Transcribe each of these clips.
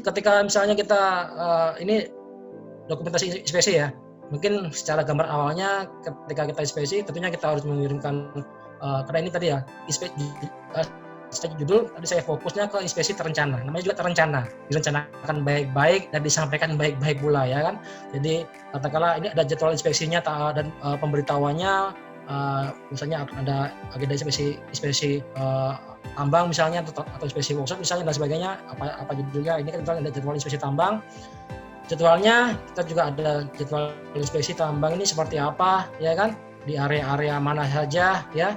ketika misalnya kita ini dokumentasi inspeksi ya, mungkin secara gambar awalnya ketika kita inspeksi tentunya kita harus mengirimkan karena ini tadi ya judul tadi saya fokusnya ke inspeksi terencana, namanya juga terencana, direncanakan baik-baik dan disampaikan baik-baik pula ya kan. Jadi katakanlah ini ada jadwal inspeksinya dan pemberitahuannya, misalnya ada agenda inspeksi tambang misalnya atau inspeksi workshop misalnya dan sebagainya, apa judulnya, ini kan ada jadwal inspeksi tambang. Jadwalnya kita juga ada jadwal inspeksi tambang ini seperti apa ya kan, di area-area mana saja ya,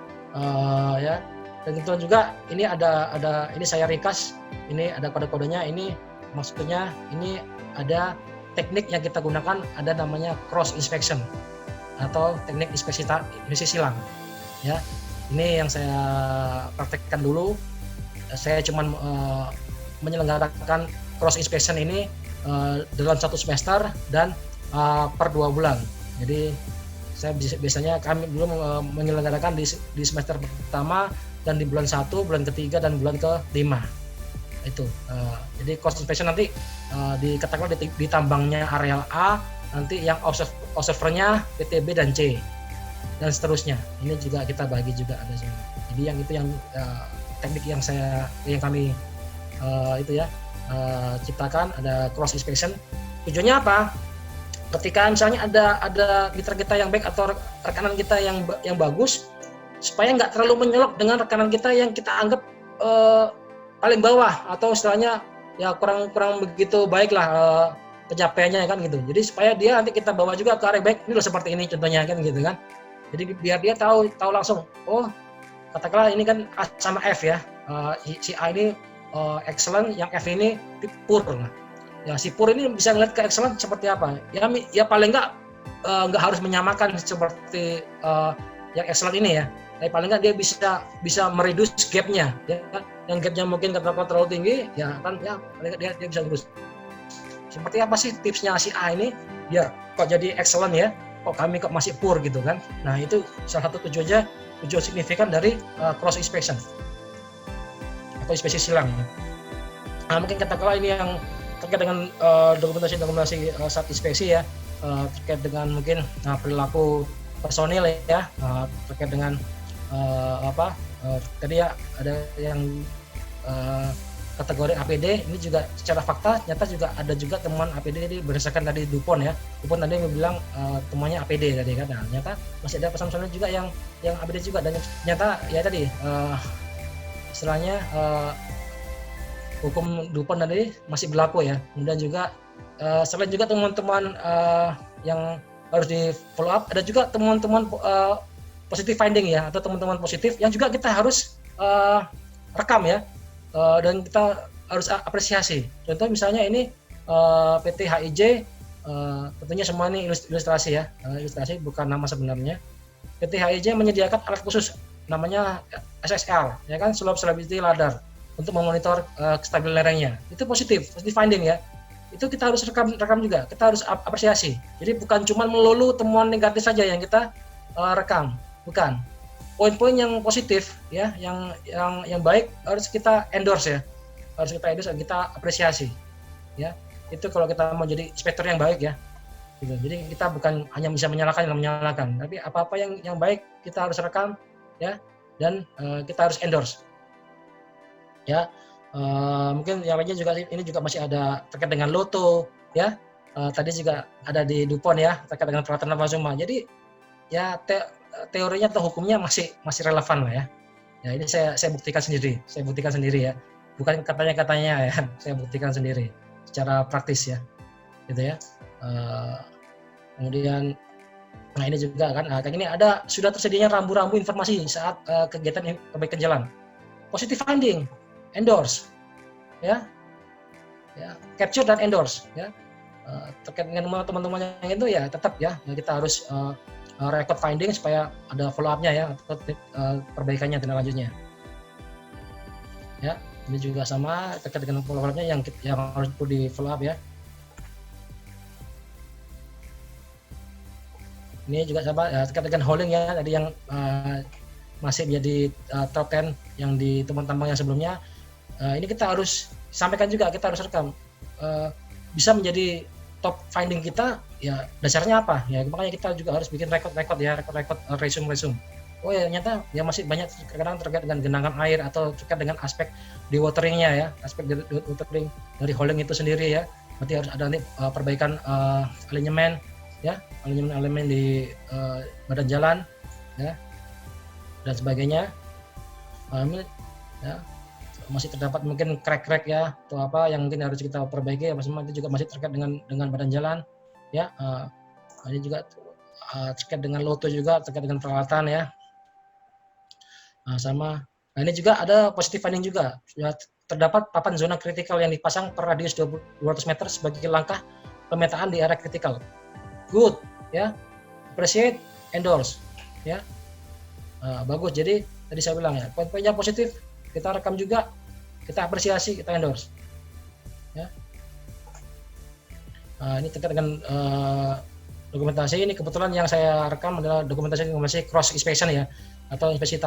ya. Dan kebetulan juga ini ada ini saya ringkas, ini ada kode-kodenya, ini maksudnya ini ada teknik yang kita gunakan, ada namanya cross inspection atau teknik inspeksi silang ya. Ini yang saya praktekkan dulu. Saya cuma menyelenggarakan cross inspection ini dalam 1 semester dan per 2 bulan. Jadi saya biasanya kami dulu menyelenggarakan di semester pertama dan di bulan 1, bulan ketiga dan bulan ke-5 itu. Jadi cross inspection nanti dikatakan di tambangnya areal A, nanti yang observernya PTB dan C dan seterusnya. Ini juga kita bagi juga ada semua. Jadi yang itu yang teknik yang kami ciptakan, ada cross inspection. Tujuannya apa? Ketika misalnya ada mitra kita yang baik atau rekanan kita yang bagus, supaya nggak terlalu menyolok dengan rekanan kita yang kita anggap paling bawah atau istilahnya ya kurang begitu baik lah pencapaiannya kan gitu. Jadi supaya dia nanti kita bawa juga ke arah baik, ini loh seperti ini contohnya kan gitu kan. Jadi biar dia tahu langsung, oh katakanlah ini kan A sama F ya, si A ini excellent, yang F ini poor. Ya si poor ini bisa ngeliat ke excellent seperti apa? Ya paling nggak harus menyamakan seperti yang excellent ini ya. Tapi paling nggak dia bisa mereduce gap-nya ya. Yang gap-nya mungkin terlalu tinggi ya kan, ya paling nggak dia bisa reduce. Seperti apa sih tipsnya si A ini biar kok jadi excellent ya, kok kami kok masih poor gitu kan. Nah itu salah satu tujuan signifikan dari cross inspection atau inspeksi silang. Nah mungkin katakanlah ini yang terkait dengan dokumentasi saat inspeksi ya, terkait dengan mungkin perilaku personil ya, terkait dengan tadi ya ada yang kategori APD, ini juga secara fakta nyata juga ada juga temuan APD ini berdasarkan dari Dupont ya. Dupont tadi bilang temuannya APD tadi kan. Nah, nyata masih ada personil juga yang APD juga, dan nyata ya tadi istilahnya hukum Dupont tadi masih berlaku ya. Kemudian juga selain juga temuan-temuan yang harus di follow up, ada juga temuan-temuan positive finding ya, atau temuan-temuan positif yang juga kita harus rekam ya, dan kita harus apresiasi. Contoh misalnya ini PT HIJ, tentunya semua ini ilustrasi ya, ilustrasi bukan nama sebenarnya. PT HIJ menyediakan alat khusus namanya SSL ya kan, slope stability ladder, untuk memonitor kestabilan lerengnya. Itu positif finding ya. Itu kita harus rekam juga, kita harus apresiasi. Jadi bukan cuma melulu temuan negatif saja yang kita rekam, bukan. Poin-poin yang positif ya, yang baik harus kita endorse ya. Harus kita endorse dan kita apresiasi. Ya. Itu kalau kita mau jadi inspektor yang baik ya. Gitu. Jadi kita bukan hanya bisa menyalahkan, tapi apa-apa yang baik kita harus rekam ya, dan kita harus endorse. Ya, mungkin yang lainnya juga ini juga masih ada terkait dengan loto ya, tadi juga ada di Dupont ya, terkait dengan peralatan Navazuma. Jadi ya teorinya atau hukumnya masih relevan lah ya. Ya ini saya buktikan sendiri ya, bukan katanya ya, saya buktikan sendiri secara praktis ya, gitu ya. Kemudian nah ini juga kan, kayak ini ada sudah tersedianya rambu-rambu informasi saat kegiatan perbaikan jalan. Positive finding, endorse ya, capture dan endorse ya. Terkait dengan teman-teman yang itu ya tetap ya, kita harus record finding supaya ada follow up-nya ya, atau perbaikannya tindak lanjutnya ya. Ini juga sama terkait dengan follow up-nya yang harus perlu di follow up ya. Ini juga sama ya, terkait dengan hauling ya, tadi yang masih menjadi top 10 yang di teman tambang yang sebelumnya. Ini kita harus sampaikan juga, kita harus rekam. uh, bisa menjadi top finding kita, ya dasarnya apa ya, makanya kita juga harus bikin record ya, record resume. Oh ya, ternyata ya masih banyak kadang terkait dengan genangan air atau terkait dengan aspek dewateringnya ya, aspek dewatering dari holding itu sendiri ya. Berarti harus ada nih perbaikan alignment ya, alignment di badan jalan ya dan sebagainya. Ya, masih terdapat mungkin crack ya atau apa yang mungkin harus kita perbaiki ya, itu juga masih terkait dengan badan jalan ya. Ini juga terkait dengan loto juga, terkait dengan peralatan ya. Sama. Nah, ini juga ada positive finding juga. Ya, terdapat papan zona kritikal yang dipasang per radius 200 meter sebagai langkah pemetaan di area kritikal. Good, ya. Appreciate, endorse, ya. Bagus. Jadi tadi saya bilang ya, poin-poinnya positif, kita rekam juga, kita apresiasi, kita endorse. Ya. Ini terkait dengan dokumentasi. Ini kebetulan yang saya rekam adalah dokumentasi cross inspection ya, atau inspeksi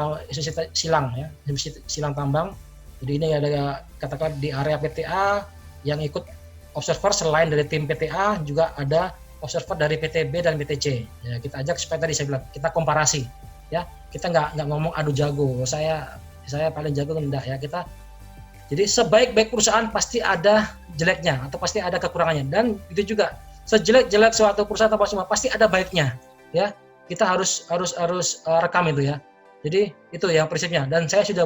silang ya, inspeksi silang tambang. Jadi ini ada katakan di area PTA yang ikut observer selain dari tim PTA juga ada observer dari PTB dan PTC. Ya, kita ajak supaya tadi saya bilang kita komparasi ya. Kita nggak ngomong adu jago. Saya paling jago enggak ya. Kita jadi sebaik-baik perusahaan pasti ada jeleknya atau pasti ada kekurangannya, dan itu juga sejelek-jelek suatu perusahaan atau semua pasti ada baiknya ya. Kita harus rekam itu ya. Jadi itu yang prinsipnya, dan saya sudah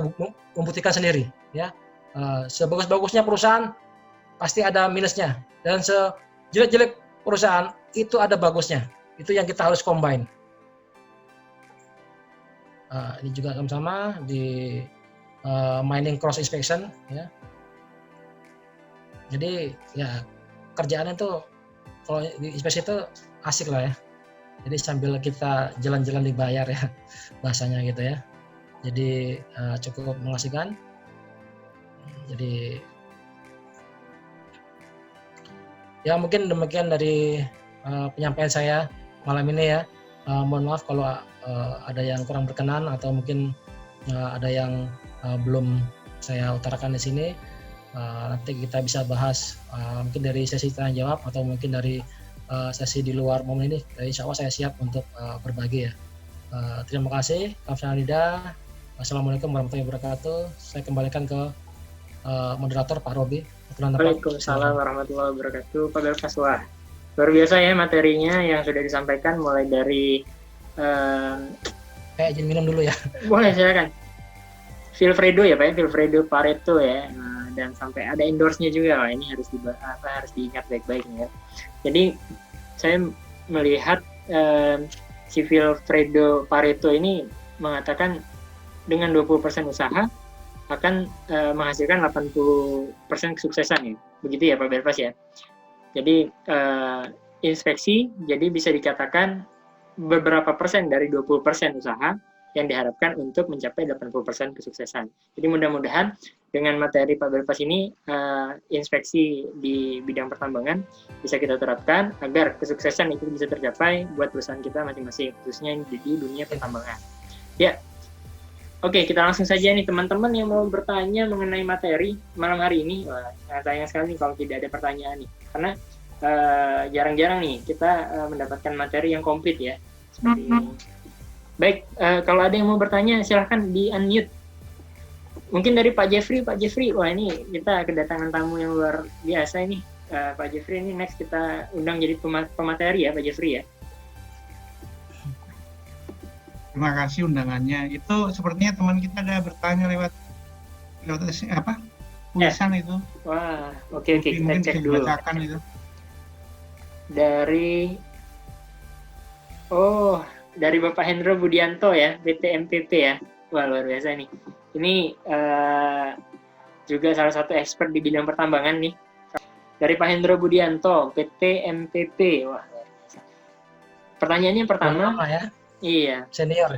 membuktikan sendiri ya. Sebagus-bagusnya perusahaan pasti ada minusnya, dan sejelek-jelek perusahaan itu ada bagusnya. Itu yang kita harus combine. Ini juga sama di mining cross inspection ya. Jadi ya kerjaannya tuh kalau di inspeksi itu asik lah ya. Jadi sambil kita jalan-jalan dibayar ya, bahasanya gitu ya. Jadi cukup mengasihkan. Jadi ya mungkin demikian dari penyampaian saya malam ini ya. Mohon maaf kalau ada yang kurang berkenan atau mungkin ada yang belum saya utarakan di sini. Nanti kita bisa bahas mungkin dari sesi tanya jawab atau mungkin dari sesi di luar momen ini. Insya Allah saya siap untuk berbagi ya. Terima kasih, Kamsahamnida. Assalamualaikum warahmatullahi wabarakatuh. Saya kembalikan ke moderator Pak Robi. Waalaikumsalam warahmatullahi wabarakatuh. Pak Belfas, wah luar biasa ya materinya yang sudah disampaikan, mulai dari kayak izin minum dulu ya. Boleh, silakan. Vilfredo ya Pak ya, Vilfredo Pareto ya. Dan sampai ada endorse-nya juga. Wah, ini harus diingat baik-baik ya. Jadi saya melihat si Vilfredo Pareto ini mengatakan dengan 20% usaha akan menghasilkan 80% kesuksesan ya. Begitu ya Pak Belfas ya. Jadi inspeksi jadi bisa dikatakan beberapa persen dari 20% usaha yang diharapkan untuk mencapai 80% kesuksesan. Jadi mudah-mudahan dengan materi Pak Belfas ini inspeksi di bidang pertambangan bisa kita terapkan agar kesuksesan itu bisa tercapai buat perusahaan kita masing-masing, khususnya di dunia pertambangan. Ya, oke, kita langsung saja nih teman-teman yang mau bertanya mengenai materi malam hari ini. Wah, sayang sekali nih kalau tidak ada pertanyaan nih, karena jarang-jarang nih kita mendapatkan materi yang komplit ya. Seperti ini. Baik, kalau ada yang mau bertanya silahkan di unmute. Mungkin dari Pak Jeffrey, wah ini kita kedatangan tamu yang luar biasa ini. Pak Jeffrey ini next kita undang jadi pemateri ya Pak Jeffrey ya. Terima kasih undangannya. Itu sepertinya teman kita ada bertanya lewat apa? Tulisan itu. Wah, oke kita cek dulu. Itu. Dari Bapak Hendro Budianto ya, BTMPP ya. Wah, luar biasa nih. Ini juga salah satu expert di bidang pertambangan nih. Dari Pak Hendro Budianto, PTMPP. Wah, luar biasa. Pertanyaannya pertama. Ya? Iya. Senior.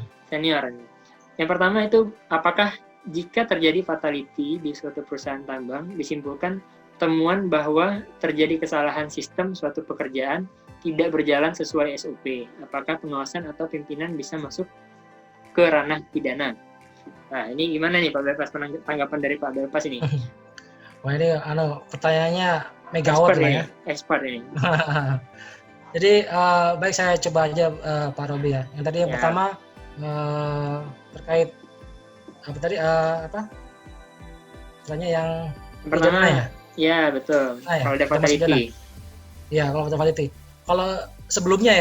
Yang pertama itu, apakah jika terjadi fatality di suatu perusahaan tambang, disimpulkan temuan bahwa terjadi kesalahan sistem suatu pekerjaan tidak berjalan sesuai SOP, apakah pengawasan atau pimpinan bisa masuk ke ranah pidana? Nah, ini gimana nih Pak Belfas, tanggapan dari Pak Belfas ini? Wah, ini pertanyaannya megawatt lah ya. Expert ini. Jadi baik, saya coba aja Pak Robi ya. Yang tadi yang pertama terkait apa tadi istilahnya yang Pertama ya. Ya betul. Nah, ya, Volta fatality. Ya, kalau Volta fatality. Kalau sebelumnya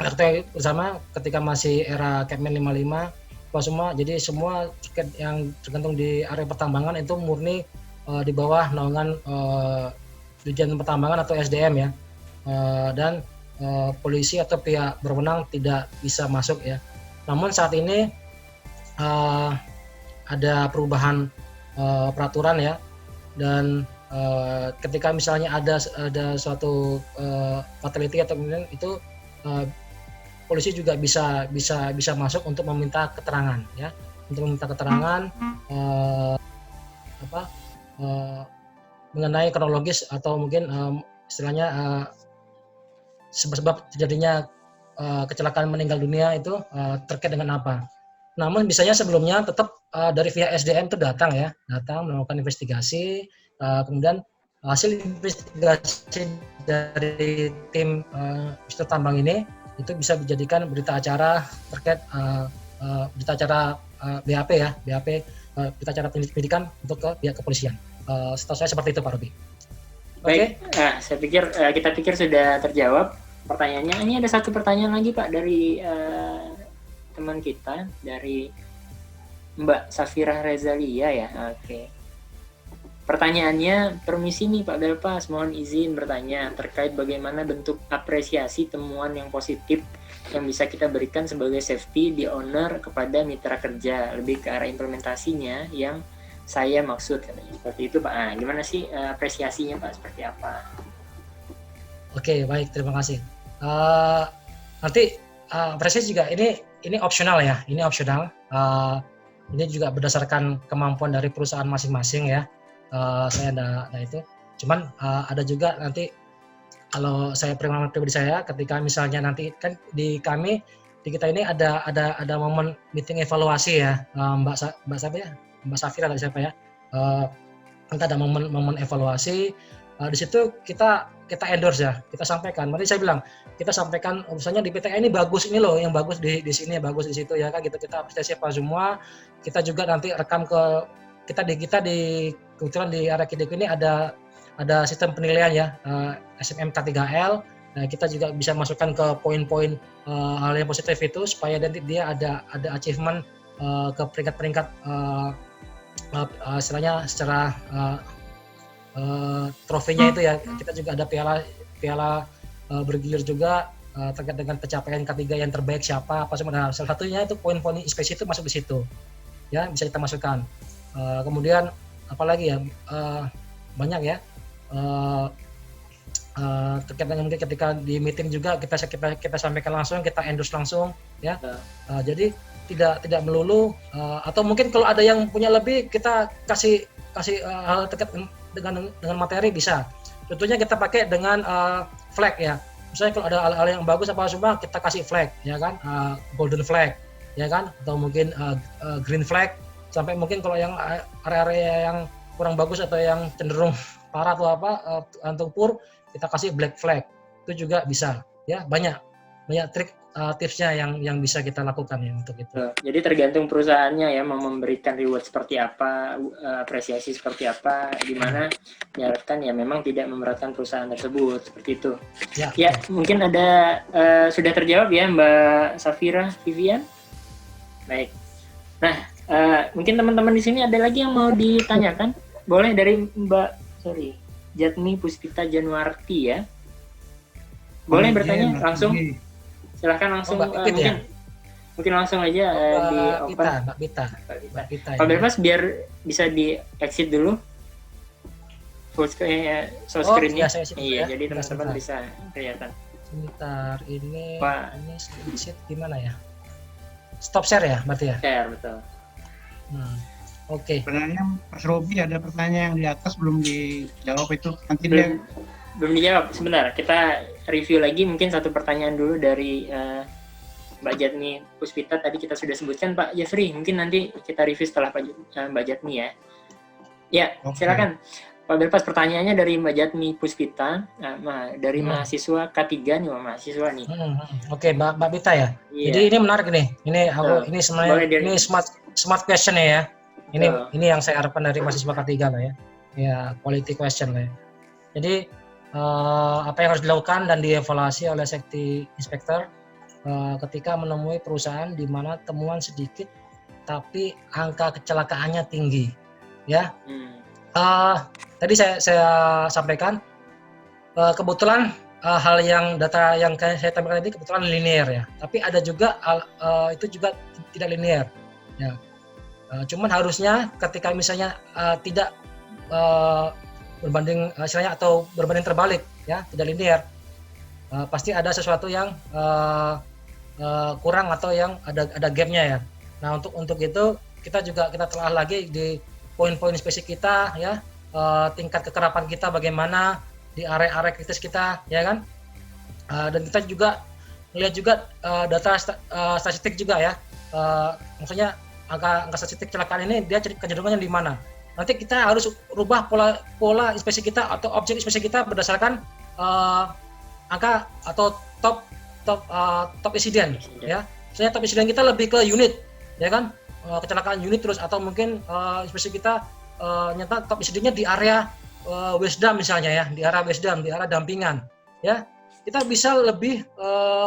kita bersama ketika masih era Capman 55 semua, jadi semua tiket yang tergantung di area pertambangan itu murni di bawah naungan Dirjen Pertambangan atau SDM ya, dan polisi atau pihak berwenang tidak bisa masuk ya. Namun saat ini ada perubahan peraturan ya, dan ketika misalnya ada suatu fatality atau kemudian itu polisi juga bisa masuk untuk meminta keterangan ya, mengenai kronologis atau mungkin istilahnya sebab terjadinya kecelakaan meninggal dunia itu terkait dengan apa. Namun biasanya sebelumnya tetap dari pihak SDM itu datang melakukan investigasi, kemudian hasil investigasi dari tim Mister Tambang ini itu bisa dijadikan berita acara terkait berita acara BAP ya, berita acara penyidikan untuk ke pihak kepolisian. Setahu saya seperti itu Pak Robi. Baik, saya pikir kita pikir sudah terjawab pertanyaannya. Ini ada satu pertanyaan lagi Pak dari teman kita, dari Mbak Safira Rezalia ya. Oke. Pertanyaannya, permisi nih Pak Belpas, mohon izin bertanya terkait bagaimana bentuk apresiasi temuan yang positif yang bisa kita berikan sebagai safety di owner kepada mitra kerja, lebih ke arah implementasinya yang saya maksud katanya. Seperti itu Pak. Nah, gimana sih apresiasinya Pak, seperti apa? Oke, baik, terima kasih. Nanti apresiasi juga ini opsional ya, ini opsional. Ini juga berdasarkan kemampuan dari perusahaan masing-masing ya. Saya ada itu. Cuman ada juga nanti kalau saya pengalaman pribadi saya, ketika misalnya nanti kan di kita ini ada momen meeting evaluasi ya, Mbak siapa ya, Mbak Safira atau siapa ya, nanti ada momen evaluasi. Di situ kita endorse ya, kita sampaikan. Mari saya bilang, kita sampaikan misalnya di PTN ini bagus, ini loh yang bagus di sini, bagus di situ ya kan, gitu. Kita apresiasi apa semua. Kita juga nanti rekam ke kita di kebetulan di area Kideku ini ada sistem penilaian ya, SMMK3L. Nah, kita juga bisa masukkan ke poin-poin hal yang positif itu supaya nanti dia ada achievement ke peringkat-peringkat istilahnya secara trofinya itu ya. Kita juga ada piala bergilir juga terkait dengan pencapaian K3 yang terbaik siapa apa semua. Nah, salah satunya itu poin-poin inspeksi itu masuk di situ ya, bisa kita masukkan. Kemudian apalagi ya, banyak ya terkait dengan mungkin ketika di meeting juga kita sampaikan langsung, kita endorse langsung ya. Jadi tidak melulu atau mungkin kalau ada yang punya lebih kita kasih hal terkait dengan materi bisa. Contohnya kita pakai dengan flag ya. Misalnya kalau ada hal-hal yang bagus apa semua kita kasih flag ya kan, golden flag ya kan, atau mungkin green flag. Sampai mungkin kalau yang area-area yang kurang bagus atau yang cenderung parah atau apa untuk pur, kita kasih black flag. Itu juga bisa ya, banyak trik tipsnya yang bisa kita lakukan ya untuk itu. Jadi tergantung perusahaannya ya, mau memberikan reward seperti apa, apresiasi seperti apa, di mana diharapkan ya memang tidak memberatkan perusahaan tersebut, seperti itu. Ya mungkin ada sudah terjawab ya Mbak Safira Vivian. Baik. Nah, mungkin teman-teman di sini ada lagi yang mau ditanyakan? Boleh dari Mbak Jatmi Puspita Januarti ya. Boleh bertanya langsung. Silahkan langsung. Mungkin langsung aja di open. Mbak Pita. Kalau Belpas biar bisa di exit dulu. Full screen ya. Iya, jadi teman-teman bisa kelihatan. Sebentar, ini exit gimana ya? Stop share ya, berarti ya? Share, betul. Oke. Sebenarnya Mas Robi ada pertanyaan yang di atas belum dijawab itu. Nanti belum dijawab. Sebentar, kita review lagi mungkin satu pertanyaan dulu dari Mbak Jatmi Puspita. Tadi kita sudah sebutkan Pak Jeffrey. Mungkin nanti kita review setelah Mbak Jatmi ya. Ya, silakan. Pak Berpas, pertanyaannya dari Mbak Jatmi Puspita, dari mahasiswa K3 nih, mahasiswa nih. Oke, Mbak Bita ya. Iya. Jadi ini menarik nih. Ini ini sebenarnya ini smart question ya. Ini yang saya harapkan dari mahasiswa K3 lah ya. Ya, quality question lah ya. Jadi apa yang harus dilakukan dan dievaluasi oleh safety inspector ketika menemui perusahaan di mana temuan sedikit tapi angka kecelakaannya tinggi, ya. Tadi saya sampaikan kebetulan hal yang data yang saya tampilkan ini kebetulan linear ya, tapi ada juga itu juga tidak linear, ya. Cuman harusnya ketika misalnya tidak berbanding istilahnya atau berbanding terbalik, ya, tidak linear, pasti ada sesuatu yang kurang atau yang ada gapnya ya. Nah untuk itu kita telah lagi di poin-poin spesifik kita ya, tingkat kekerapan kita bagaimana di area-area kritis kita ya kan, dan kita juga melihat juga data statistik juga ya, maksudnya angka statistik kecelakaan ini dia kecenderungannya di mana. Nanti kita harus rubah pola inspeksi kita atau objek inspeksi kita berdasarkan angka atau top insiden ya. Misalnya top insiden kita lebih ke unit ya kan, kecelakaan unit terus, atau mungkin inspeksi kita nyata top insidennya di area Wesdam misalnya ya, di area Wesdam, di area dampingan ya. Kita bisa lebih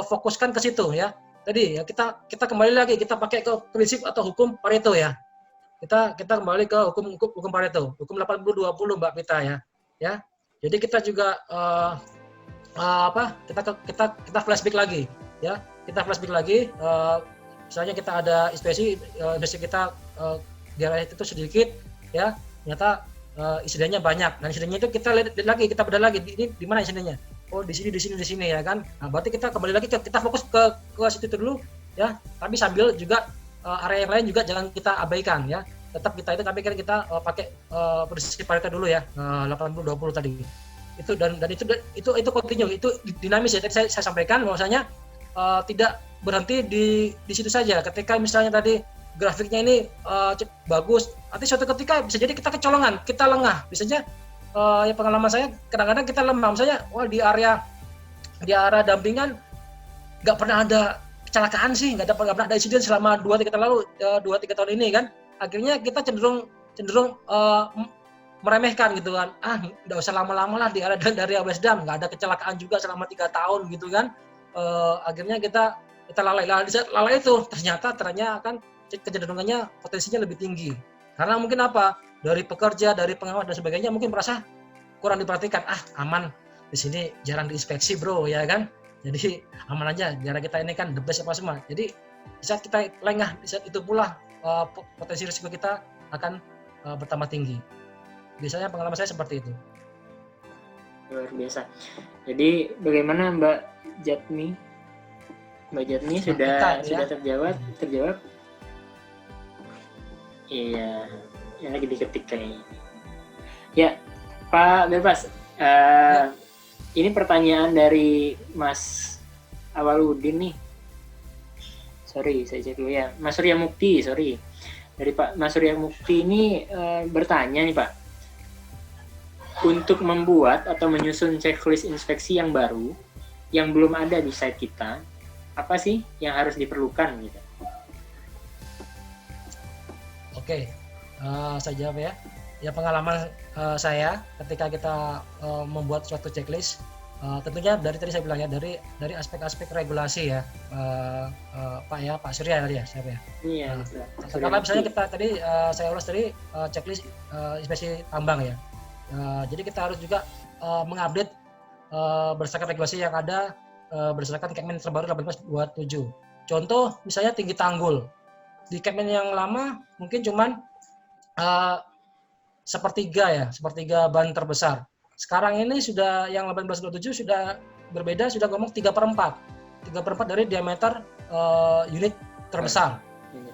fokuskan ke situ ya. Tadi ya kita kembali lagi, kita pakai ke prinsip atau hukum Pareto ya. Kita kembali ke hukum Pareto, hukum 80-20 Mbak Pita ya. Ya. Jadi kita juga kita flashback lagi ya. Kita flashback lagi, misalnya kita ada inspeksi kita di area itu sedikit ya, ternyata insidennya banyak, dan insidennya itu kita lihat lagi, kita bedah lagi ini di mana insidennya. Oh di sini ya kan. Nah, berarti kita kembali lagi kita fokus ke situ dulu ya, tapi sambil juga area yang lain juga jangan kita abaikan ya. Tetap kita itu, tapi kan kita pakai prinsip Pareto dulu ya, 80-20 tadi. Itu dan itu continue, itu dinamis ya. Tadi saya sampaikan bahwasanya tidak berhenti di situ saja. Ketika misalnya tadi grafiknya ini bagus, nanti suatu ketika bisa jadi kita kecolongan, kita lengah. Biasanya ya pengalaman saya kadang-kadang kita lemah. Misalnya di area dampingan nggak pernah ada kecelakaan sih, nggak pernah ada insiden selama 2-3 tahun ini kan. Akhirnya kita cenderung meremehkan gitu kan. Nggak usah lama-lama lah di area dari Wesdam, nggak ada kecelakaan juga selama 3 tahun gitu kan. Akhirnya kita lalai itu, ternyata kan kecenderungannya potensinya lebih tinggi. Karena mungkin apa? Dari pekerja, dari pengawas dan sebagainya mungkin merasa kurang diperhatikan. Aman, di sini jarang diinspeksi bro ya kan. Jadi aman aja, daerah kita ini kan the best apa semua. Jadi di saat kita lengah, di saat itu pula potensi risiko kita akan bertambah tinggi. Biasanya pengalaman saya seperti itu. Luar biasa. Jadi bagaimana Mbak Jatmi? Sudah terjawab? Iya, yang lagi diketik kayaknya. Ya, Pak Berpas, ini pertanyaan dari Mas Awaludin nih. Sorry, saya cek dulu ya. Mas Surya Mukti, sorry. Dari Pak Mas Surya Mukti ini bertanya nih Pak. Untuk membuat atau menyusun checklist inspeksi yang baru, yang belum ada di site kita, apa sih yang harus diperlukan gitu? Oke, saya jawab ya. Ya pengalaman saya ketika kita membuat suatu checklist, tentunya dari tadi saya bilang ya, dari aspek-aspek regulasi ya, Pak Surya tadi ya, siapa ya? Iya. Karena misalnya kita tadi saya ulas tadi checklist inspeksi tambang ya. Jadi kita harus juga mengupdate berdasarkan regulasi yang ada, berdasarkan Kepmen terbaru 1827. Contoh misalnya tinggi tanggul. Di Kepmen yang lama mungkin cuman sepertiga ban terbesar. Sekarang ini sudah yang 1827 sudah berbeda, sudah ngomong 3/4 dari diameter unit terbesar.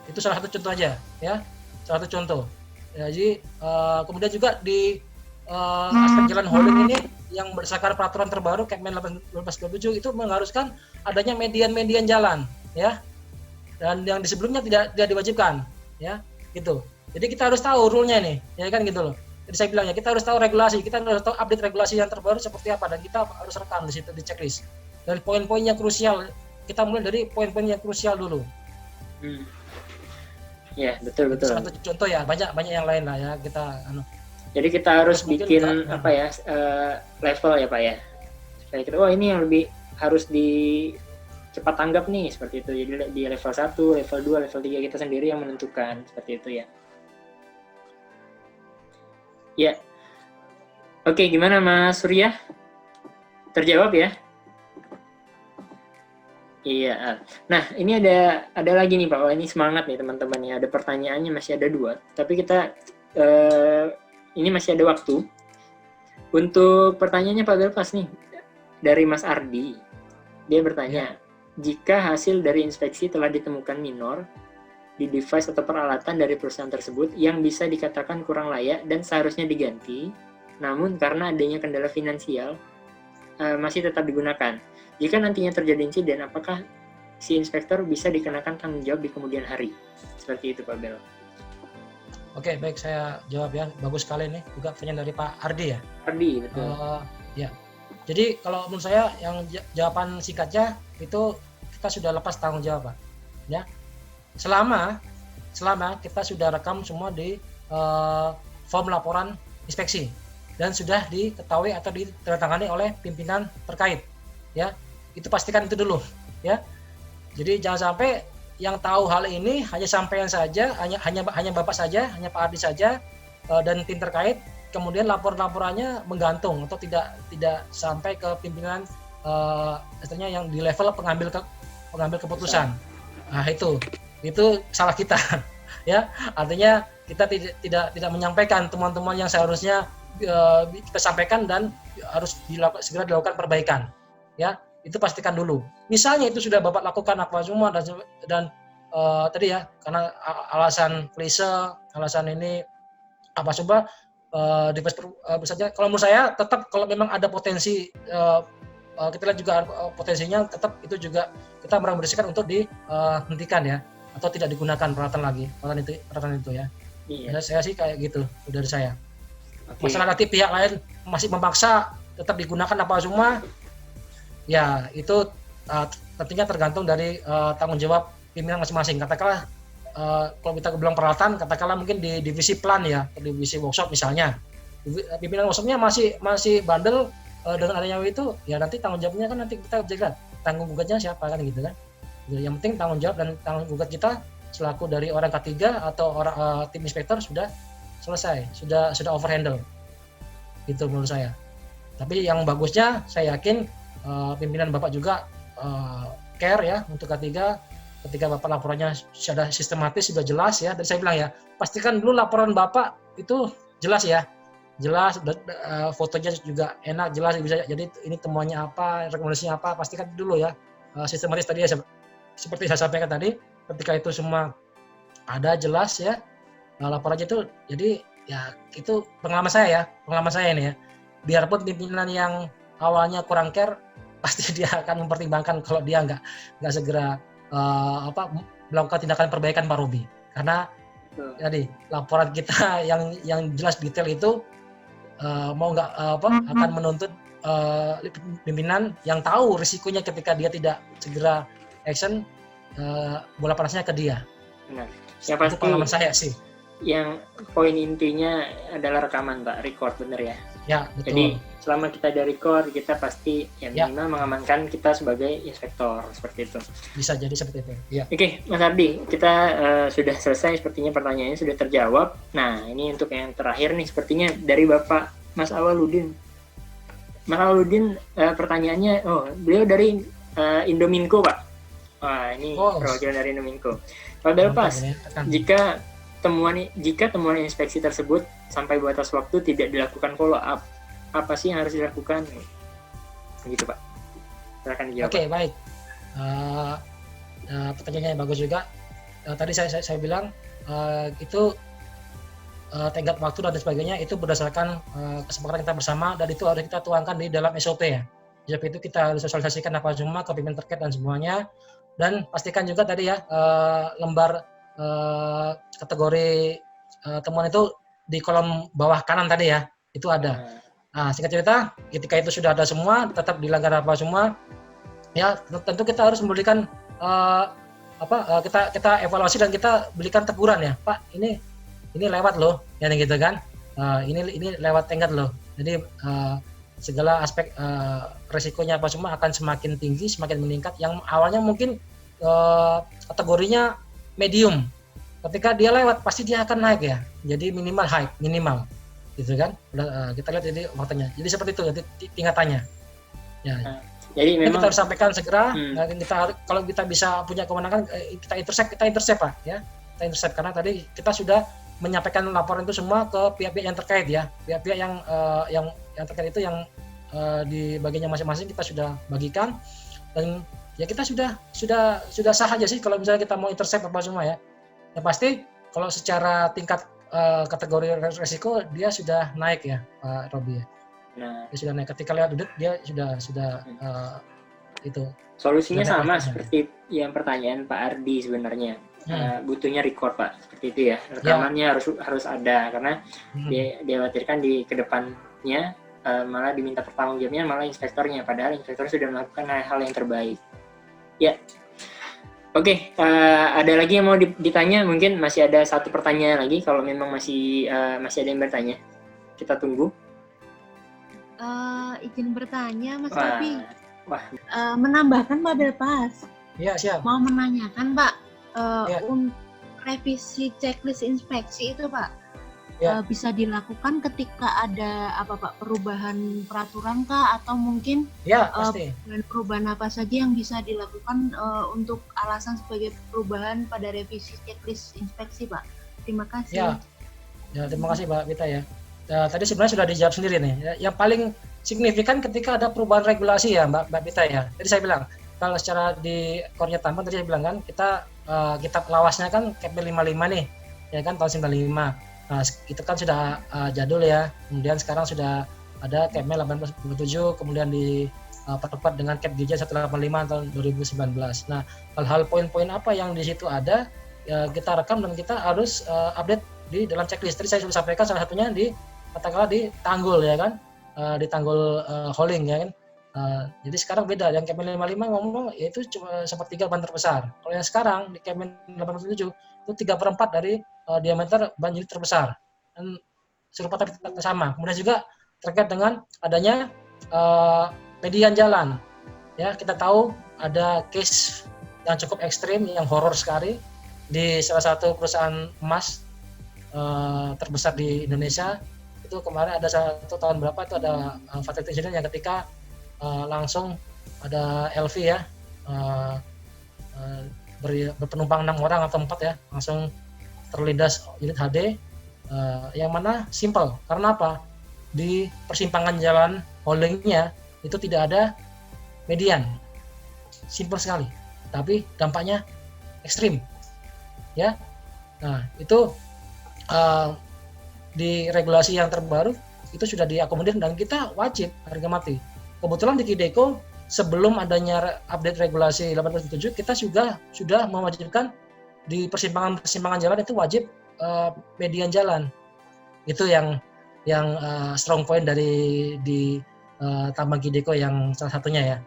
Itu salah satu contoh aja ya, salah satu contoh. Ya, jadi kemudian juga di aspek jalan holding ini yang berdasarkan peraturan terbaru Kepmen 1827 itu mengharuskan adanya median jalan ya, dan yang di sebelumnya tidak diwajibkan ya gitu. Jadi kita harus tahu rule-nya nih ya kan gitu loh. Jadi saya bilang ya, kita harus tahu regulasi, kita harus tahu update regulasi yang terbaru seperti apa, dan kita harus rekam di situ di checklist. Dari poin-poin yang krusial, kita mulai dari poin-poin yang krusial dulu. Ya, betul. Satu contoh ya, banyak yang lain lah ya kita. Jadi kita harus Terus mungkin bikin juga, level ya Pak ya. Supaya kita, ini yang lebih harus di cepat tanggap nih seperti itu. Jadi di level 1, level 2, level 3 kita sendiri yang menentukan seperti itu ya. Ya. Oke, gimana Mas Surya? Terjawab ya? Iya. Nah, ini ada lagi nih Pak. Wah, ini semangat nih teman-teman ya. Ada pertanyaannya masih ada 2, tapi kita ini masih ada waktu. Untuk pertanyaannya Pak Belpas nih dari Mas Ardi. Dia bertanya, jika hasil dari inspeksi telah ditemukan minor di device atau peralatan dari perusahaan tersebut yang bisa dikatakan kurang layak dan seharusnya diganti, namun karena adanya kendala finansial masih tetap digunakan. Jika nantinya terjadi insiden, apakah si inspektor bisa dikenakan tanggung jawab di kemudian hari? Seperti itu Pak Bel. Oke, baik, saya jawab ya. Bagus sekali nih, juga pertanyaan dari Pak Ardi ya. Ardi, betul. Ya. Jadi kalau menurut saya yang jawaban singkatnya itu kita sudah lepas tanggung jawab Pak. Ya. Selama kita sudah rekam semua di form laporan inspeksi dan sudah diketahui atau ditandatangani oleh pimpinan terkait, ya, itu pastikan itu dulu, ya. Jadi jangan sampai yang tahu hal ini hanya sampean saja, hanya Bapak saja, hanya Pak Ardi saja dan tim terkait, kemudian laporannya menggantung atau tidak sampai ke pimpinan istilahnya yang di level pengambil keputusan. Nah, itu salah kita. Ya, artinya kita tidak menyampaikan teman-teman yang seharusnya kita sampaikan dan harus segera dilakukan perbaikan. Ya, itu pastikan dulu. Misalnya itu sudah Bapak lakukan apa semua dan tadi ya, karena alasan klise, alasan ini apa coba misalnya, kalau menurut saya tetap kalau memang ada potensi kita lihat juga potensinya, tetap itu juga kita merekomendasikan untuk dihentikan ya, atau tidak digunakan peralatan itu ya. Iya. Saya sih kayak gitu dari saya. Okay. Masalah nanti pihak lain masih memaksa tetap digunakan apa semua, ya itu tentunya tergantung dari tanggung jawab pimpinan masing-masing. Katakanlah kalau kita bilang peralatan, katakanlah mungkin di divisi plan ya, divisi workshop misalnya, pimpinan workshopnya masih bandel dengan adanya itu, ya nanti tanggung jawabnya kan nanti kita jaga, tanggung gugatnya siapa kan gitu kan. Yang penting tanggung jawab dan tanggung gugat kita selaku dari orang ketiga atau orang tim inspektor sudah selesai, sudah overhandle. Itu menurut saya. Tapi yang bagusnya saya yakin pimpinan Bapak juga care ya untuk ketiga, ketika Bapak laporannya sudah sistematis, sudah jelas ya. Dan saya bilang ya, pastikan dulu laporan Bapak itu jelas ya. Jelas, fotonya juga enak, jelas bisa. Jadi ini temuannya apa, rekomendasinya apa, pastikan dulu ya. Sistematis tadi ya, seperti saya sampaikan tadi, ketika itu semua ada jelas ya, laporannya itu, jadi ya itu pengalaman saya ini ya. Biarpun pimpinan yang awalnya kurang care, pasti dia akan mempertimbangkan kalau dia nggak segera melakukan tindakan perbaikan Pak Robi. Karena jadi laporan kita yang jelas detail itu akan menuntut pimpinan yang tahu risikonya ketika dia tidak segera action, bola panasnya ke dia. Benar. Yang pasti pengalaman saya sih. Yang poin intinya adalah rekaman Pak, record, bener ya? Ya, betul. Jadi selama kita ada record, kita pasti minimal mengamankan kita sebagai inspektor, seperti itu. Bisa jadi seperti itu. Ya. Oke, Mas Ardi, kita sudah selesai, sepertinya pertanyaannya sudah terjawab. Nah, ini untuk yang terakhir nih, sepertinya dari Bapak Mas Awaludin. Mas Awaludin, pertanyaannya, beliau dari Indominco, Pak. Wah, ini perwakilan dari Indominco. Pak Belpas, jika temuan inspeksi tersebut sampai batas waktu tidak dilakukan follow up, apa sih yang harus dilakukan? Begitu Pak. Silakan dijawab. Oke, baik. Pertanyaannya bagus juga. Tadi saya bilang itu tenggat waktu dan sebagainya itu berdasarkan kesepakatan kita bersama, dan itu harus kita tuangkan di dalam SOP ya. SOP itu kita harus sosialisasikan apa semua ke pimpinan terkait dan semuanya, dan pastikan juga tadi ya lembar kategori temuan itu di kolom bawah kanan tadi ya, itu ada. Nah, singkat cerita, ketika itu sudah ada semua, tetap dilanggar apa semua, ya tentu kita harus memberikan kita evaluasi dan kita berikan teguran ya, Pak, ini lewat loh, ya gitu kan, ini lewat tenggat loh. Jadi segala aspek resikonya apa semua akan semakin tinggi, semakin meningkat. Yang awalnya mungkin kategorinya medium, ketika dia lewat pasti dia akan naik ya, jadi minimal high, minimal gitu kan. Kita lihat jadi faktanya, jadi seperti itu jadi tingkatannya ya. Jadi memang kita harus sampaikan segera. Kalau kita bisa punya kewenangan, kita intercept Pak ya, kita intercept karena tadi kita sudah menyampaikan laporan itu semua ke pihak-pihak yang terkait ya, pihak-pihak yang terkait itu yang di bagiannya masing-masing kita sudah bagikan, dan ya kita sudah sah aja sih kalau misalnya kita mau intercept apa semua ya. Yang pasti kalau secara tingkat kategori resiko dia sudah naik ya Pak Robi ya. Nah, Dia sudah naik, ketika lewat duduk dia sudah itu. Solusinya sudah sama naik. seperti yang pertanyaan Pak Ardi sebenarnya. Butuhnya record Pak, seperti itu ya. Rekamannya harus ada karena dikhawatirkan di kedepannya malah diminta pertanggungjawabnya malah inspektornya, padahal inspektor sudah melakukan hal yang terbaik. Ya. Oke, ada lagi yang mau ditanya? Mungkin masih ada satu pertanyaan lagi. Kalau memang masih ada yang bertanya, kita tunggu. Izin bertanya, Mas Robi. Wah. Menambahkan Pak Belpas. Iya, siap. Mau menanyakan Pak, untuk revisi checklist inspeksi itu Pak, bisa dilakukan ketika ada perubahan peraturan kah, atau mungkin pasti. perubahan apa saja yang bisa dilakukan untuk alasan sebagai perubahan pada revisi checklist inspeksi Pak? Terima kasih. Ya, terima kasih Mbak Vita ya. Tadi sebenarnya sudah dijawab sendiri nih. Yang paling signifikan ketika ada perubahan regulasi ya Mbak Vita ya. Tadi saya bilang kalau secara di Kornya Tambang tadi saya bilang kan kitab lawasnya kan KP 55 nih ya kan, tahun 95. Nah, itu kan sudah jadul ya. Kemudian sekarang sudah ada KP 1827, kemudian dipertepat dengan KP GJ 185 tahun 2019. Nah, hal-hal poin-poin apa yang di situ ada ya, kita rekam dan kita harus update di dalam checklist. Tadi saya sudah sampaikan salah satunya katakanlah di tanggul ya kan, di tanggul hauling ya kan. Jadi sekarang beda, yang KM 55 ngomong yaitu cuma sepertiga ban terbesar. Kalau yang sekarang di KM 87 itu 3/4 dari diameter ban unit terbesar, dan serupa tapi tidak sama. Kemudian juga terkait dengan adanya median jalan ya, kita tahu ada case yang cukup ekstrim, yang horor sekali di salah satu perusahaan emas terbesar di Indonesia. Itu kemarin ada satu tahun berapa itu ada fatality incident yang ketika langsung ada LV ya, berpenumpang 6 orang atau 4 ya, langsung terlindas unit HD, yang mana simple. Karena apa? Di persimpangan jalan haulingnya itu tidak ada median, simple sekali, tapi dampaknya ekstrim ya. Nah itu di regulasi yang terbaru itu sudah diakomodir dan kita wajib harga mati. Kebetulan di Kideko sebelum adanya update regulasi 1877 kita sudah mewajibkan di persimpangan jalan itu wajib median jalan. Itu yang strong point dari di Tambang Kideko yang salah satunya ya.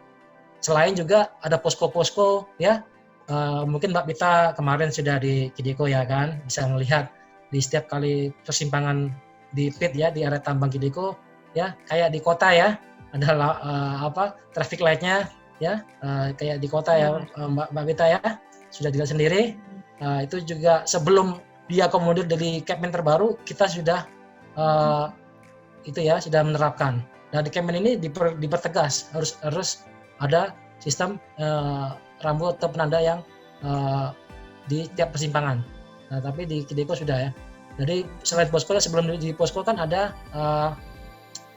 Selain juga ada posko-posko ya. Mungkin Mbak Pita kemarin sudah di Kideko ya kan, bisa melihat di setiap kali persimpangan di pit ya, di area Tambang Kideko ya, kayak di kota ya, ada traffic light-nya ya, kayak di kota ya Mbak Vita ya, sudah dilihat sendiri. Itu juga sebelum diakomodir dari Kepmen terbaru kita sudah sudah menerapkan. Nah di Kepmen ini dipertegas harus ada sistem rambu atau penanda yang di tiap persimpangan. Nah, tapi di Kideko sudah ya. Jadi selain posko, sebelum di posko kan ada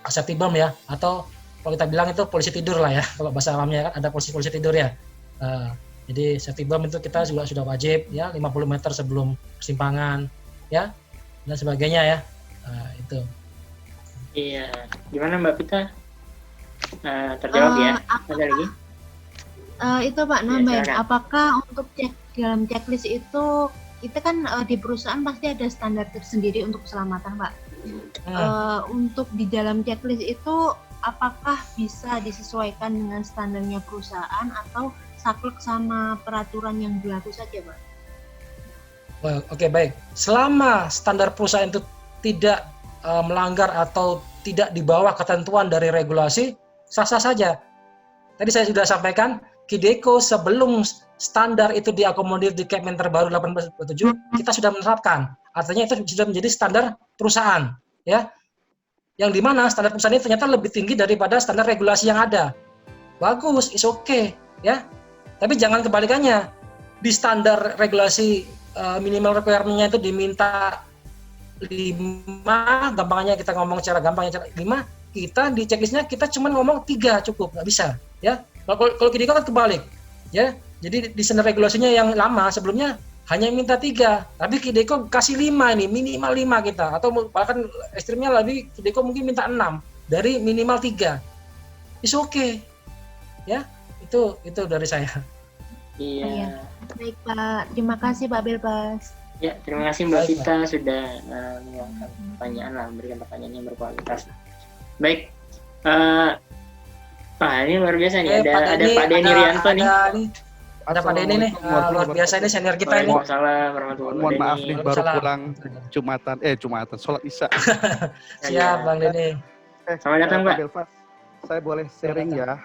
safety bomb ya, atau kalau kita bilang itu polisi tidur lah ya, kalau bahasa awamnya kan ada polisi tidur ya. Jadi safety bomb itu kita juga sudah wajib ya, 50 meter sebelum persimpangan ya, dan sebagainya ya. Itu. Iya, gimana Mbak Pita? Terjawab ya? Ada lagi? Itu Pak nambahin, apakah untuk dalam checklist itu kita kan di perusahaan pasti ada standar tersendiri untuk keselamatan, Pak. Untuk di dalam checklist itu apakah bisa disesuaikan dengan standarnya perusahaan atau saklek sama peraturan yang berlaku saja, Pak? Oke, baik. Selama standar perusahaan itu tidak melanggar atau tidak di bawah ketentuan dari regulasi, sah-sah saja. Tadi saya sudah sampaikan, KIDECO sebelum standar itu diakomodir di Kepmen terbaru 1827, kita sudah menerapkan. Artinya itu sudah menjadi standar perusahaan, ya. Yang dimana standar perusahaan ini ternyata lebih tinggi daripada standar regulasi yang ada. Bagus, is okay, ya. Tapi jangan kebalikannya. Di standar regulasi minimal requirement-nya itu diminta 5, gampangnya kita ngomong secara gampangnya 5, kita di checklist-nya kita cuma ngomong 3 cukup, nggak bisa, ya. Kalau KIDECO kan kebalik, ya. Jadi di standar regulasinya yang lama sebelumnya hanya minta 3, tapi KIDECO kasih 5 ini, minimal 5 kita, atau bahkan ekstrimnya lebih, KIDECO mungkin minta 6 dari minimal 3. Is okay, ya. Itu dari saya. Iya. Baik, Pak. Terima kasih, Pak Belfast. Ya, terima kasih Mbak Vita sudah meluangkan pertanyaan lah, memberikan pertanyaan yang berkualitas. Baik, Pak, ini luar biasa nih. Ada Pak Denny Rianto nih. Ada Pak Denny nih, luar biasa ini senior kita ini. Waalaikumsalam warahmatullahi wabarakatuh. Mohon maaf nih, baru pulang Jumatan, sholat Isya. Siap, Bang Denny. Selamat datang, Pak. Belfast, saya boleh sharing ya?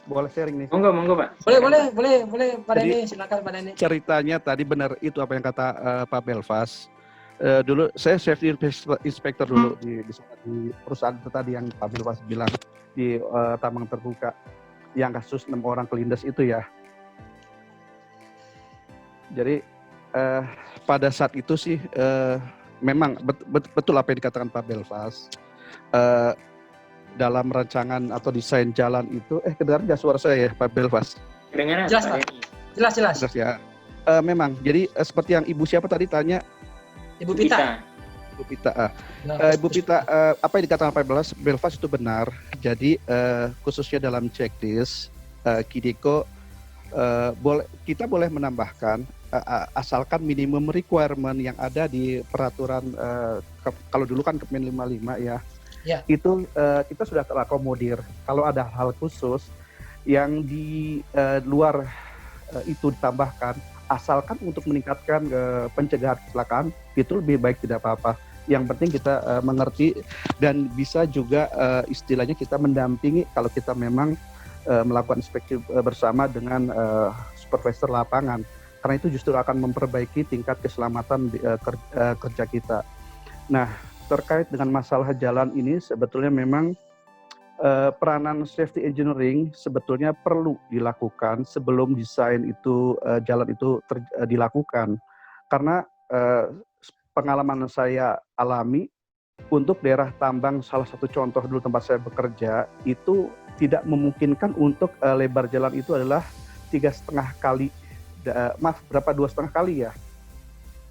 Boleh sharing nih. Monggo, Pak. Boleh, Pak Denny, silakan Pak Denny. Ceritanya tadi benar itu apa yang kata Pak Belfast. Dulu saya safety inspector dulu di perusahaan itu tadi yang Pak Belfast bilang di tambang terbuka yang kasus 6 orang kelindes itu ya. Jadi pada saat itu sih memang betul apa yang dikatakan Pak Belfast. Dalam rancangan atau desain jalan itu, kedengaran nggak suara saya ya Pak Belfast? Kedengaran, Jelas, Pak. Jelas. Jelas ya. Memang, jadi seperti yang Ibu siapa tadi tanya? Ibu Pita. Ibu Pita, apa yang dikatakan Pak Belfast itu benar. Jadi khususnya dalam checklist, KIDECO kita boleh menambahkan asalkan minimum requirement yang ada di peraturan, kalau dulu kan Kepmen 55 ya. Ya. Itu kita sudah terakomodir. Kalau ada hal khusus yang di luar itu ditambahkan, asalkan untuk meningkatkan pencegahan kecelakaan, itu lebih baik tidak apa-apa. Yang penting kita mengerti dan bisa juga istilahnya kita mendampingi kalau kita memang melakukan inspeksi bersama dengan supervisor lapangan. Karena itu justru akan memperbaiki tingkat keselamatan kerja kita. Nah, terkait dengan masalah jalan ini sebetulnya memang peranan safety engineering sebetulnya perlu dilakukan sebelum desain itu jalan itu dilakukan. Karena pengalaman saya alami untuk daerah tambang, salah satu contoh dulu tempat saya bekerja, itu tidak memungkinkan untuk lebar jalan itu adalah 3,5 kali, 2,5 kali ya.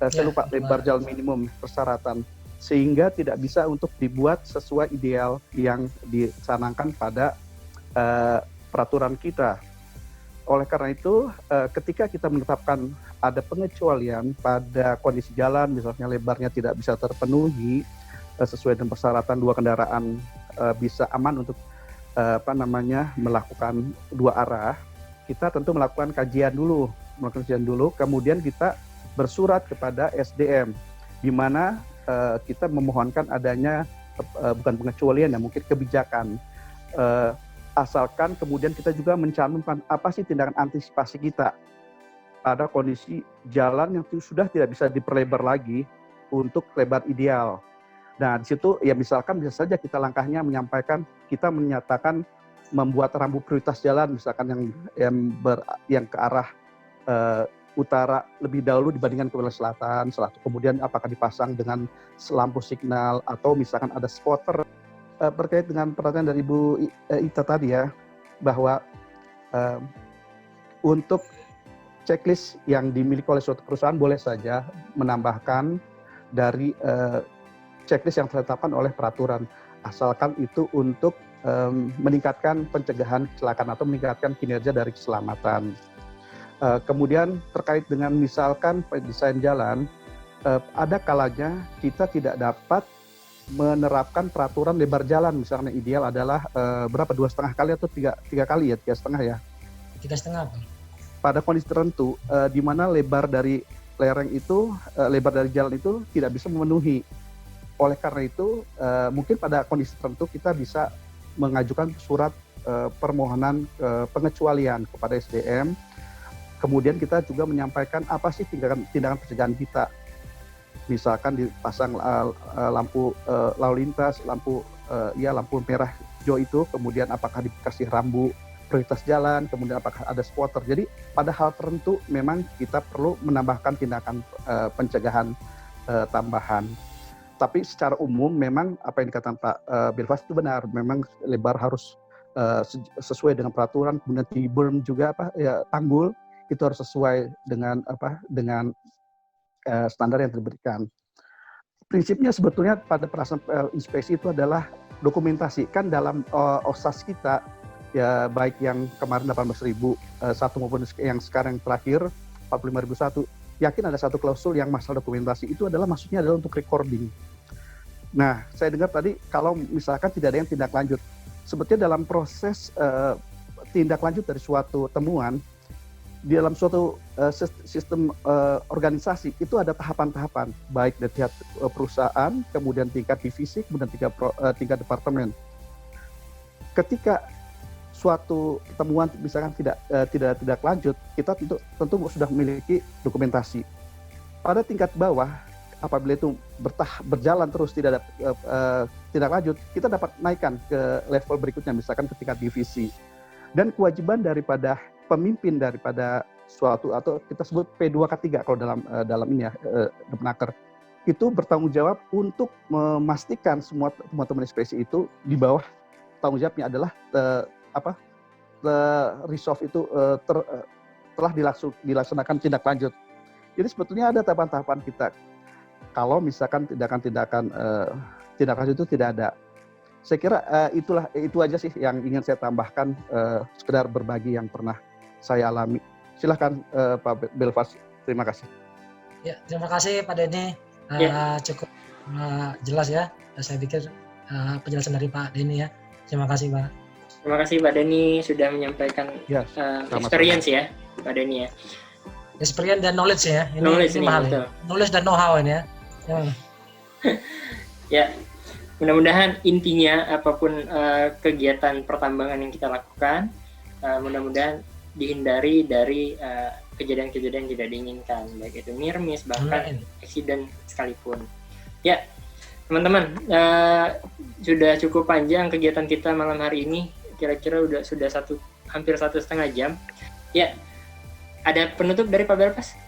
Saya lupa lebar jalan minimum persyaratan. Sehingga tidak bisa untuk dibuat sesuai ideal yang dicanangkan pada peraturan kita. Oleh karena itu, ketika kita menetapkan ada pengecualian pada kondisi jalan, misalnya lebarnya tidak bisa terpenuhi sesuai dengan persyaratan 2 kendaraan bisa aman untuk melakukan 2 arah, kita tentu melakukan kajian dulu, kemudian kita bersurat kepada SDM, di mana kita memohonkan adanya bukan pengecualian ya, mungkin kebijakan, asalkan kemudian kita juga mencantumkan apa sih tindakan antisipasi kita pada kondisi jalan yang sudah tidak bisa diperlebar lagi untuk lebar ideal. Nah, di situ ya misalkan bisa saja kita langkahnya menyampaikan, kita menyatakan membuat rambu prioritas jalan misalkan yang ke arah utara lebih dahulu dibandingkan ke wilayah selatan, kemudian apakah dipasang dengan lampu signal atau misalkan ada spotter. Terkait dengan pertanyaan dari Bu Ita tadi ya, bahwa untuk checklist yang dimiliki oleh suatu perusahaan boleh saja menambahkan dari checklist yang ditetapkan oleh peraturan, asalkan itu untuk meningkatkan pencegahan kecelakaan atau meningkatkan kinerja dari keselamatan. Kemudian terkait dengan misalkan desain jalan, ada kalanya kita tidak dapat menerapkan peraturan lebar jalan, misalnya ideal adalah berapa 2,5 kali atau tiga kali ya, 3,5 ya. 3,5 Pak. Pada kondisi tertentu, di mana lebar dari lereng itu, lebar dari jalan itu tidak bisa memenuhi. Oleh karena itu, mungkin pada kondisi tertentu kita bisa mengajukan surat permohonan pengecualian kepada SDM. Kemudian kita juga menyampaikan apa sih tindakan pencegahan kita. Misalkan dipasang lampu lalu lintas, lampu merah hijau itu, kemudian apakah dikasih rambu prioritas jalan, kemudian apakah ada spotter. Jadi pada hal tertentu memang kita perlu menambahkan tindakan pencegahan tambahan. Tapi secara umum memang apa yang dikatakan Pak Bilfas itu benar, memang lebar harus sesuai dengan peraturan, kemudian di berm juga tanggul itu harus sesuai dengan standar yang diberikan. Prinsipnya sebetulnya pada pelaksanaan inspeksi itu adalah dokumentasi. Kan dalam OSAS kita, ya baik yang kemarin 18.001 maupun yang sekarang terakhir 45.001, yakin ada satu klausul yang masalah dokumentasi. Itu adalah maksudnya adalah untuk recording. Nah, saya dengar tadi kalau misalkan tidak ada yang tindak lanjut. Sebetulnya dalam proses tindak lanjut dari suatu temuan, di dalam suatu sistem organisasi itu ada tahapan-tahapan, baik dari tingkat perusahaan, kemudian tingkat divisi, kemudian tingkat departemen. Ketika suatu temuan misalkan tidak lanjut, kita tentu sudah memiliki dokumentasi. Pada tingkat bawah, apabila itu berjalan terus tidak lanjut, kita dapat naikkan ke level berikutnya, misalkan ke tingkat divisi. Dan kewajiban daripada pemimpin daripada suatu, atau kita sebut P2K3 kalau dalam ini ya, Depnaker, itu bertanggung jawab untuk memastikan semua teman-teman inspeksi itu di bawah tanggung jawabnya adalah resolve itu telah dilaksanakan tindak lanjut. Jadi sebetulnya ada tahapan-tahapan kita. Kalau misalkan tindakan lanjut itu tidak ada. Saya kira itu aja sih yang ingin saya tambahkan, sekedar berbagi yang pernah saya alami. Silahkan Pak Belfast, terima kasih. Ya, terima kasih Pak Denny. Cukup jelas ya. Saya pikir penjelasan dari Pak Denny ya. Terima kasih Pak. Terima kasih Pak Denny sudah menyampaikan experience ya Pak Denny ya. Experience dan knowledge ya. Ini mahal ya. Knowledge dan know-how ini ya. Ya, mudah-mudahan intinya apapun kegiatan pertambangan yang kita lakukan, mudah-mudahan dihindari dari kejadian-kejadian yang tidak diinginkan, baik itu near miss, bahkan accident sekalipun. Ya, teman-teman, sudah cukup panjang kegiatan kita malam hari ini, kira-kira sudah hampir 1,5 jam. Ya, ada penutup dari Pak Belfast?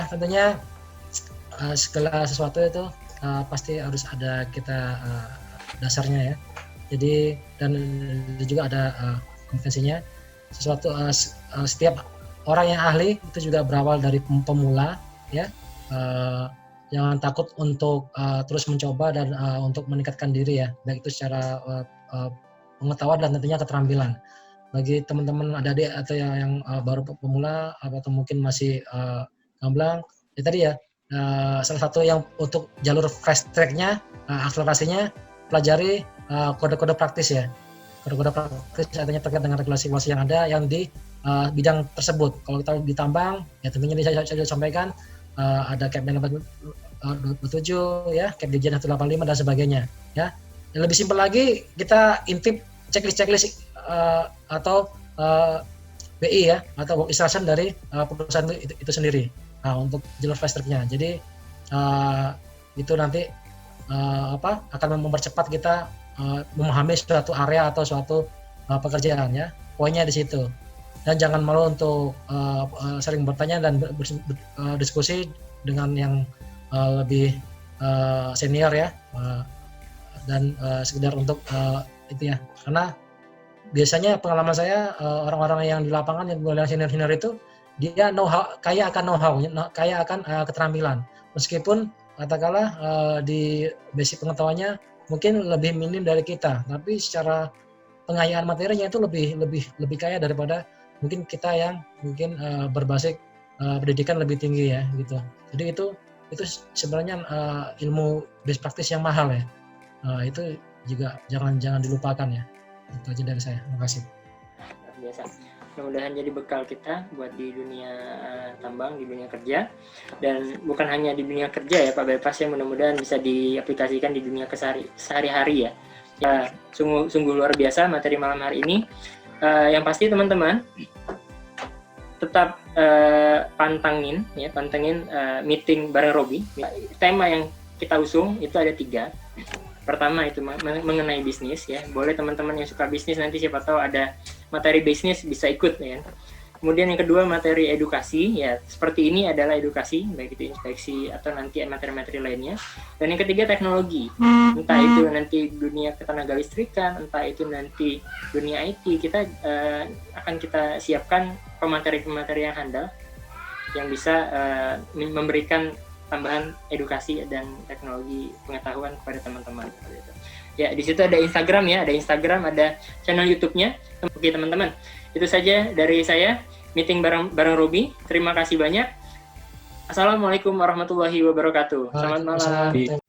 Tentunya segala sesuatu itu pasti harus ada kita dasarnya ya. Jadi dan juga ada kompetensinya. Sesuatu setiap orang yang ahli itu juga berawal dari pemula ya. Jangan takut untuk terus mencoba dan untuk meningkatkan diri ya, baik itu secara pengetahuan dan tentunya keterampilan. Bagi teman-teman adik-adik atau yang baru pemula atau mungkin masih gamblang, ya tadi ya salah satu yang untuk jalur fast track-nya, akselerasinya pelajari kode-kode praktis ya. Kode-kode praktis artinya terkait dengan regulasi-regulasi yang ada yang di bidang tersebut. Kalau kita ditambang, ya tentunya saya sampaikan ada Cap 27 ya, Cap Dirjen 185 dan sebagainya ya. Yang lebih simpel lagi kita intip checklist atau BI ya, atau work instruction dari perusahaan itu sendiri untuk jalur fast track-nya. Jadi itu nanti akan mempercepat kita memahami suatu area atau suatu pekerjaan ya. Poinnya di situ. Dan jangan malu untuk sering bertanya dan berdiskusi dengan yang lebih senior ya, dan sekedar untuk itu ya. Karena biasanya pengalaman saya orang-orang yang di lapangan yang senior itu dia kaya akan know-how, kaya akan keterampilan. Meskipun katakanlah di basic pengetahuannya mungkin lebih minim dari kita, tapi secara pengayaan materinya itu lebih kaya daripada mungkin kita yang mungkin berbasis pendidikan lebih tinggi ya gitu. Jadi itu sebenarnya ilmu best practice yang mahal ya. Itu juga jangan dilupakan ya. Itu aja dari saya. Terima kasih. Biasa. Mudah-mudahan jadi bekal kita buat di dunia tambang, di dunia kerja, dan bukan hanya di dunia kerja ya Pak Bypass, ya mudah-mudahan bisa diaplikasikan di dunia sehari-hari ya. Sungguh luar biasa materi malam hari ini. Yang pasti teman-teman tetap pantengin meeting bareng Robi. Tema yang kita usung itu ada 3. Pertama itu mengenai bisnis ya. Boleh teman-teman yang suka bisnis nanti siapa tahu ada materi bisnis bisa ikut ya. Kemudian yang kedua materi edukasi ya. Seperti ini adalah edukasi, baik itu inspeksi atau nanti materi-materi lainnya. Dan yang ketiga teknologi. Entah itu nanti dunia ketenaga listrikan, entah itu nanti dunia IT, kita akan kita siapkan pemateri-pemateri yang handal yang bisa memberikan tambahan edukasi dan teknologi pengetahuan kepada teman-teman. Ya, di situ ada Instagram ya, ada channel YouTube-nya. Oke teman-teman, itu saja dari saya, meeting bareng Robi. Terima kasih banyak. Assalamualaikum warahmatullahi wabarakatuh. Selamat malam.